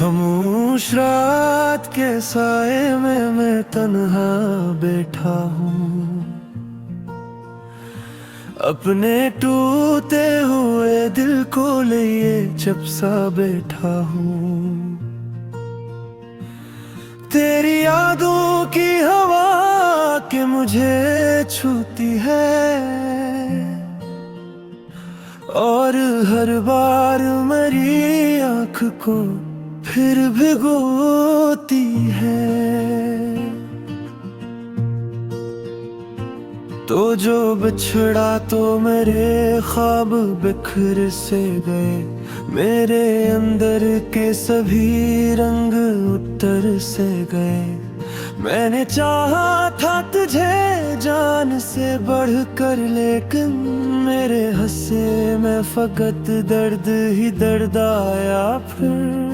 खामोश रात के साए में मैं तन्हा बैठा हूँ, अपने टूटे हुए दिल को लिए चुप सा बैठा हूँ। तेरी यादों की हवा के मुझे छूती है और हर बार मेरी आँख को फिर भिगोती है। तो जो बिछड़ा तो मेरे ख्वाब बिखर से गए, मेरे अंदर के सभी रंग उतर से गए। मैंने चाहा था तुझे जान से बढ़कर, लेकिन मेरे हंसे में फकत दर्द ही दर्द आया। फिर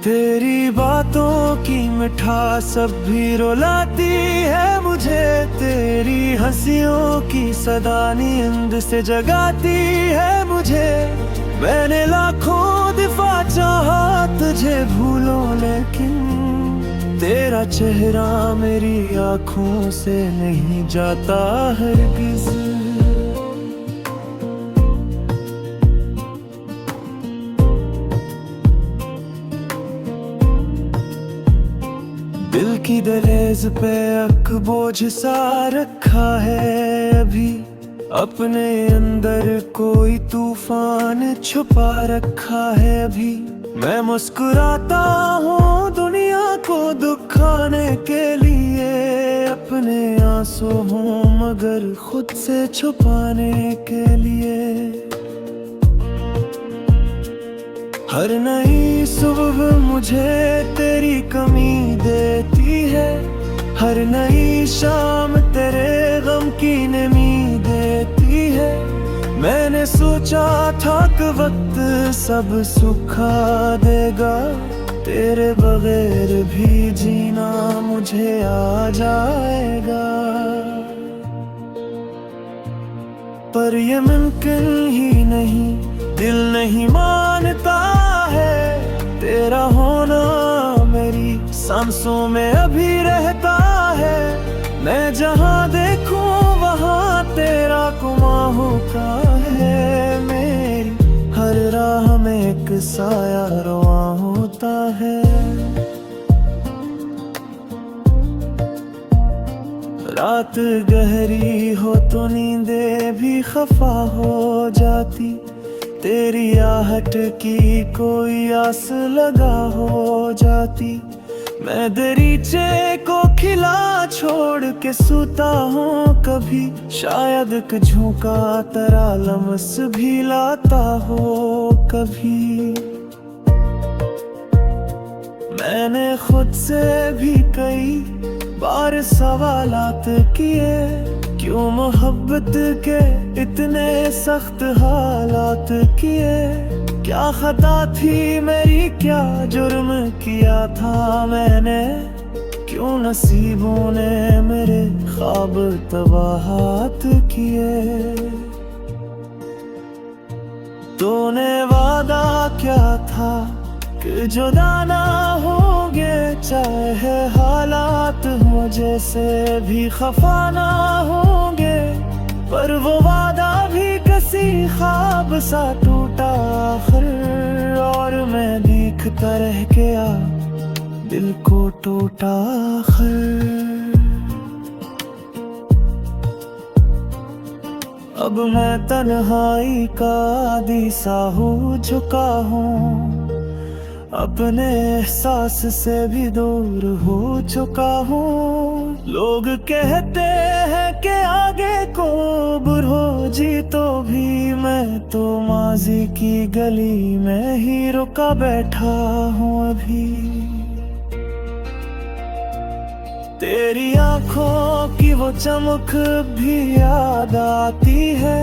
तेरी बातों की मिठास अब भी रुलाती है मुझे, तेरी हंसियों की सदा नींद से जगाती है मुझे। मैंने लाखों दफा चाहा तुझे भूलो, लेकिन तेरा चेहरा मेरी आँखों से नहीं जाता हरगिज़। दिल की दहलीज पे अक बोझ सा रखा है अभी, अपने अंदर कोई तूफान छुपा रखा है अभी। मैं मुस्कुराता हूँ दुनिया को दुखाने के लिए, अपने आंसू हूँ मगर खुद से छुपाने के लिए। हर नई सुबह मुझे तेरी कमी देती है, हर नई शाम तेरे गम की नमी देती है। मैंने सोचा था कि वक्त सब सुखा देगा, तेरे बगैर भी जीना मुझे आ जाएगा। पर ये मुमकिन ही नहीं, दिल नहीं मानता है, तेरा होना मेरी सांसों में अभी रहता है। मैं जहाँ देखूं वहाँ तेरा गुमा होता है, मेरी हर राह में एक साया रवा होता है। रात गहरी हो तो नींदें भी खफा हो जाती, तेरी आहट की कोई आस लगा हो जाती। मैं दरीचे को खिला छोड़ के सूता हूँ कभी, शायद एक झोंका तेरा लम्स भी लाता हो कभी। मैंने खुद से भी कई बार सवालात किए, क्यों मोहब्बत के इतने सख्त हालात किए। क्या खता थी मेरी, क्या जुर्म किया था मैंने, क्यों नसीबों ने मेरे ख्वाब तबाहात किए। तूने वादा क्या था कि जुदा ना होंगे, चाहे हालात हो जैसे भी खफा ना होंगे। पर वो वादा भी किसी ख्वाब सा टूटा आखिर, और मैं देखता रह गया दिल को टूटा आखिर। अब मैं तन्हाई का आदी सा हो चुका हूँ, अपने एहसास से भी दूर हो चुका हूँ। लोग कहते हैं कि आगे को बढ़ो जी, तो भी मैं तो माजी की गली में ही रुका बैठा हूँ अभी। तेरी आँखों की वो चमक भी याद आती है,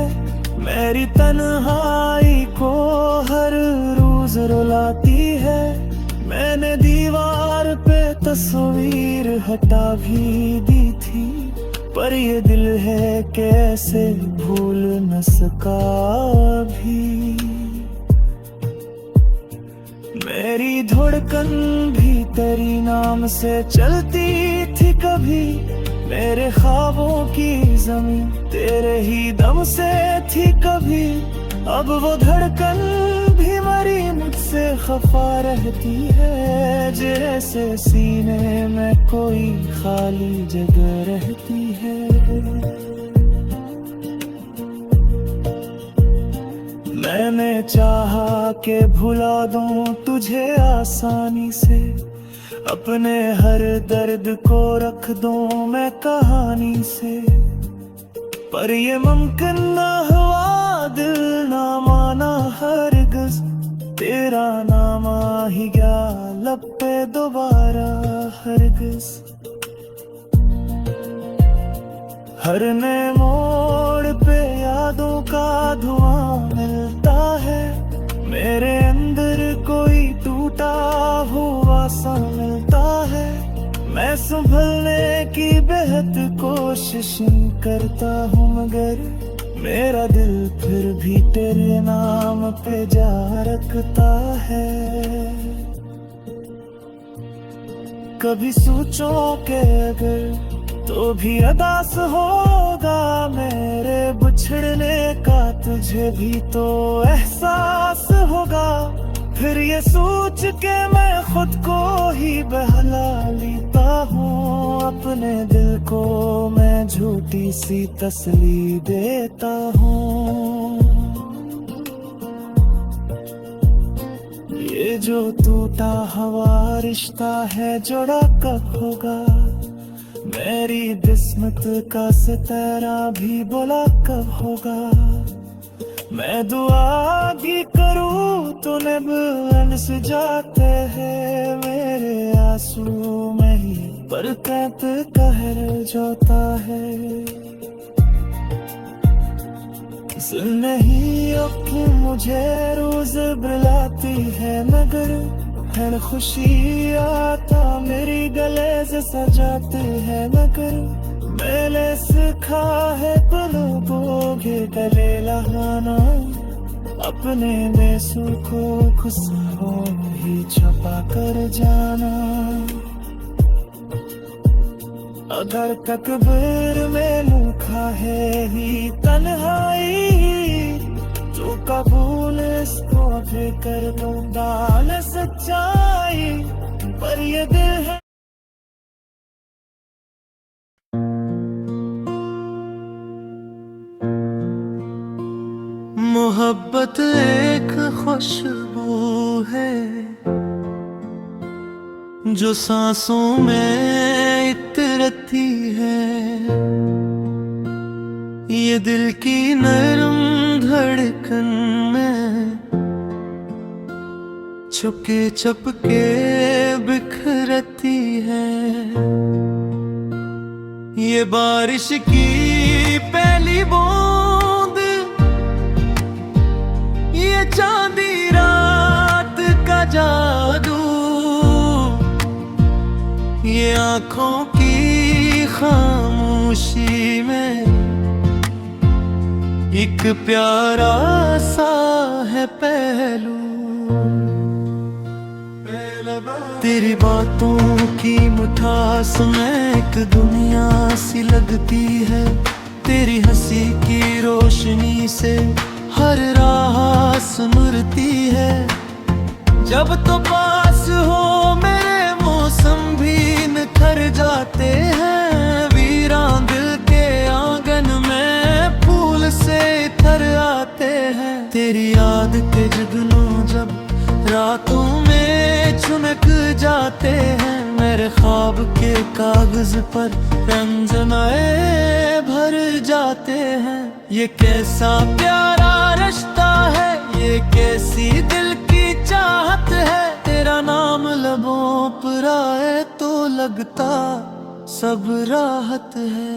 मेरी तन्हाई को हर रोज रुलाती है। मैंने दीवार पे तस्वीर हटा भी दी थी, पर ये दिल है कैसे भूल न सका भी। मेरी धड़कन भी तेरी नाम से चलती थी कभी, मेरे ख्वाबों की जमीन तेरे ही दम से थी कभी। अब वो धड़कन भी मरी मुझसे खफा रहती है, जैसे सीने में कोई खाली जगह रहती है। मैंने चाहा कि भुला दूं तुझे आसानी से, अपने हर दर्द को रख दूं मैं कहानी से, पर ये मुमकिन ना हुआ, दिल ना माना हरगिज़। तेरा नाम आ ही गया लब पे दोबारा हरगिज़। हर नए मोड़ पे यादों का धुआं मिलता है, मेरे अंदर कोई टूटा हुआ सा मिलता है। मैं संभलने की बेहद कोशिश करता हूँ, मगर मेरा दिल फिर भी तेरे नाम पे जा रखता है। कभी सोचो कि अगर तो भी अदास होगा मेरे बिछड़ने का, तुझे भी तो एहसास होगा। फिर ये सोच के मैं खुद को ही बहला लेता हूँ, अपने दिल को मैं झूठी सी तसल्ली देता हूँ। ये जो टूटा हुआ रिश्ता है जुड़ा कब होगा, मेरी किस्मत का सितारा भी बोला कब होगा। मैं दुआ भी करूं तो नब अनस जाते हैं मेरे आंसू में ही, पर कैत कहर जोता है। नहीं अब मुझे रोज बुलाती है, मगर हर खुशी आता मेरी गले से सजाती है, मगर मैंने सीखा है पलों के गले लगाना, अपने बेसुर को खुशबू ही छुपा कर जाना। अगर तकदीर में लिखा है ही तन्हाई, तो कबूल इसको भी कर दूंगा न सच्चाई, पर ये दिल है। मोहब्बत एक खुशबू है जो सांसों में इतरती है, ये दिल की नरम धड़कन में छुपके छुपके बिखरती है। ये बारिश की पहली बूंद, ये चांदी रात का जादू, ये आँखों की खामोशी में एक प्यारा सा है पहलू। तेरी बातों की मिठास में एक दुनिया सी लगती है, तेरी हंसी की रोशनी से हर राह सुनरती है। जब तो पास हो मेरे मौसम भी निखर जाते हैं, वीरान दिल के आंगन में फूल से इतर आते हैं। तेरी याद के जुगनू जब रातों में चुनक जाते हैं, मेरे ख्वाब के कागज पर रंग नए भर जाते हैं। ये कैसा प्यारा रिश्ता है, ये कैसी दिल की चाहत है, तेरा नाम लबों पर आए तो लगता सब राहत है।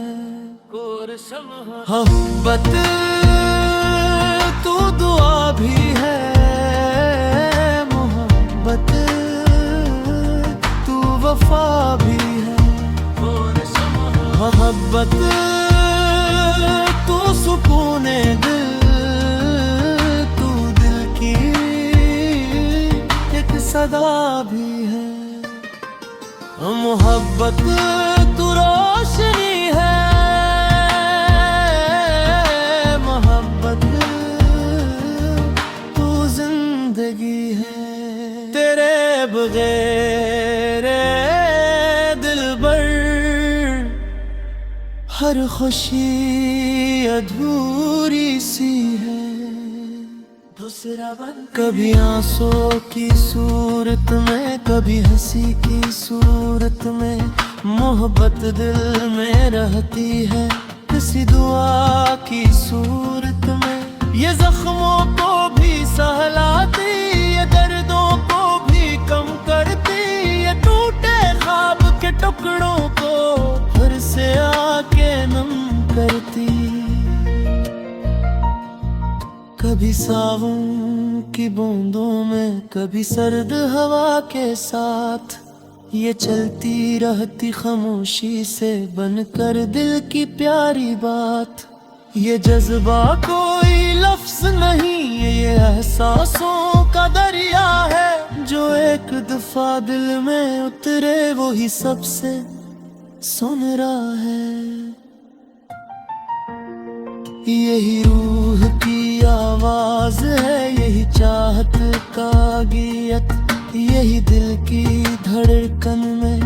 मोहब्बत तू दुआ भी है, मोहब्बत तू वफा भी है, मोहब्बत तू सुकूने दिल, तू दिल की एक सदा भी है। मोहब्बत तू रोशनी है, मोहब्बत तू जिंदगी है। तेरे बगैर दिलबर हर खुशी अधूरी सी है। कभी आंसू की सूरत में, कभी हंसी की सूरत में, मोहब्बत दिल में रहती है किसी दुआ की सूरत में। ये जख्मों को भी सहलाती, ये दर्दों को भी कम करती, ये टूटे ख्वाब के टुकड़ों को फिर से आके नम करती। कभी सावन की बूंदों में, कभी सर्द हवा के साथ, ये चलती रहती खामोशी से बनकर दिल की प्यारी बात। ये जज्बा कोई लफ्ज नहीं, ये एहसासों का दरिया है। जो एक दफा दिल में उतरे वो ही सबसे सुन रहा है। यही रूह की आवाज है, यही चाहत का गीत, यही दिल की धड़कन में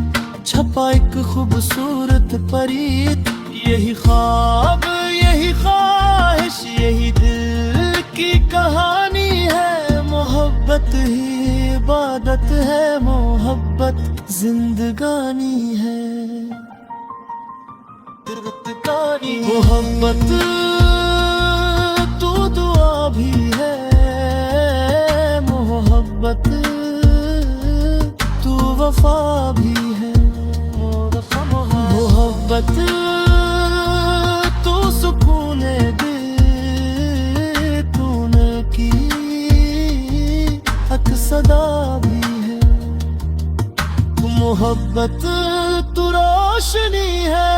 छपा एक खूबसूरत परीत। यही ख्वाब, यही ख्वाहिश, यही दिल की कहानी है। मोहब्बत ही इबादत है, मोहब्बत जिंदगानी है। मोहब्बत तू दुआ भी है, मोहब्बत तू वफा भी है। मोहब्बत तू सुकूने दिल, तूने की हक सदा भी है। मोहब्बत तू रोशनी है,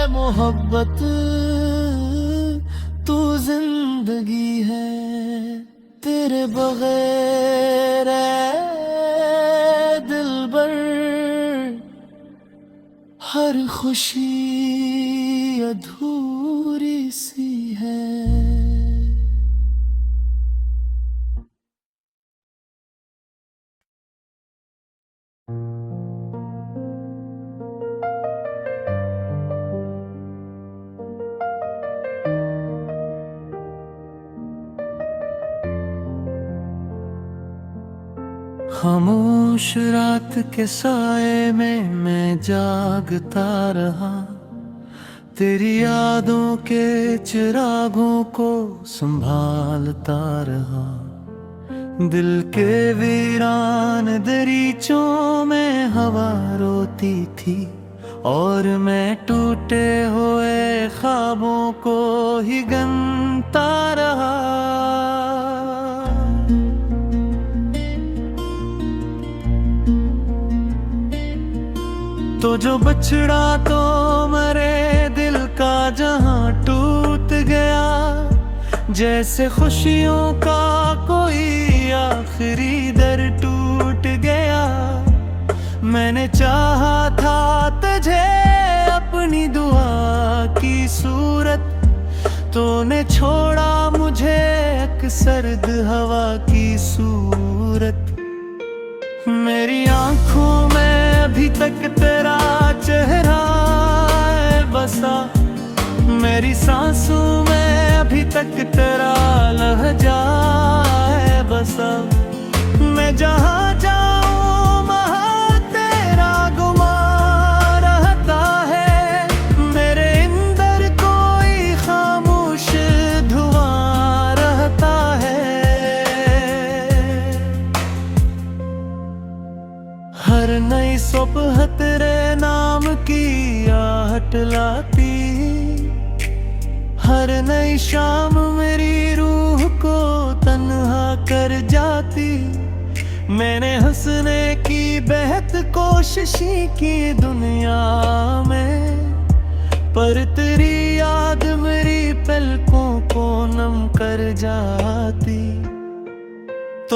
मोहब्बत तू जिंदगी है। तेरे बगैर दिलबर हर खुशी अधूरी सी है। खामोश रात के साए में मैं जागता रहा, तेरी यादों के चिरागों को संभालता रहा। दिल के वीरान दरीचों में हवा रोती थी, और मैं टूटे हुए ख्वाबों को ही गनता रहा। तो जो बछड़ा तो मरे दिल का जहां टूट गया, जैसे खुशियों का कोई आखिरी दर टूट गया। मैंने चाहा था तुझे अपनी दुआ की सूरत, तूने छोड़ा मुझे एक सर्द हवा की सूरत। मेरी आंखों में अभी तक तेरा चेहरा है बसा, मेरी सांसों में अभी तक तेरा लहजा है बसा। मैं जहाँ जाऊँ वहाँ तेरा गुमा रहता है, मेरे अंदर कोई खामोश धुआं रहता है। हर नई सुबह तेरे नाम की आहट लाती, हर नई शाम मेरी रूह को तन्हा कर जाती। मैंने हंसने की बेहद कोशिशें की दुनिया में, पर तेरी याद मेरी पलकों को नम कर जाती।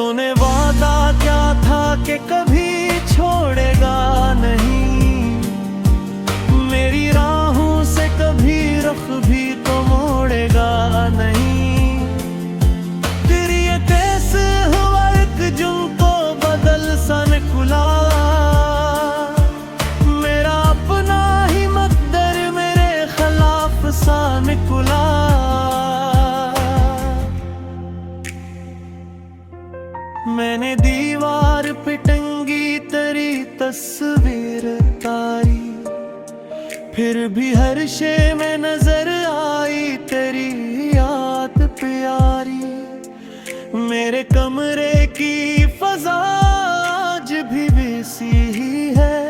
तूने वादा क्या था कि कभी छोड़ेगा नहीं, मेरी राहों से कभी रुख भी तो मोड़ेगा नहीं। फिर ये कैसे हुआ एक जुम्को बदल सा निकला, मेरा अपना ही मकदर मेरे खिलाफ सा निकला। मैंने दीवार पे टंगी तेरी तस्वीर तारी, फिर भी हर शे में नजर आई तेरी याद प्यारी। मेरे कमरे की फजा आज भी वैसी ही है,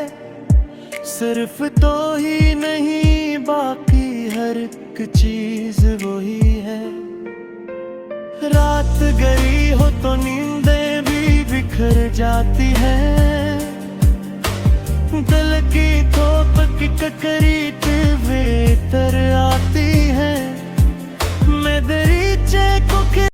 सिर्फ तो ही नहीं बाकी हर एक चीज वही है। रात गई हो तो नींदें भी बिखर जाती है,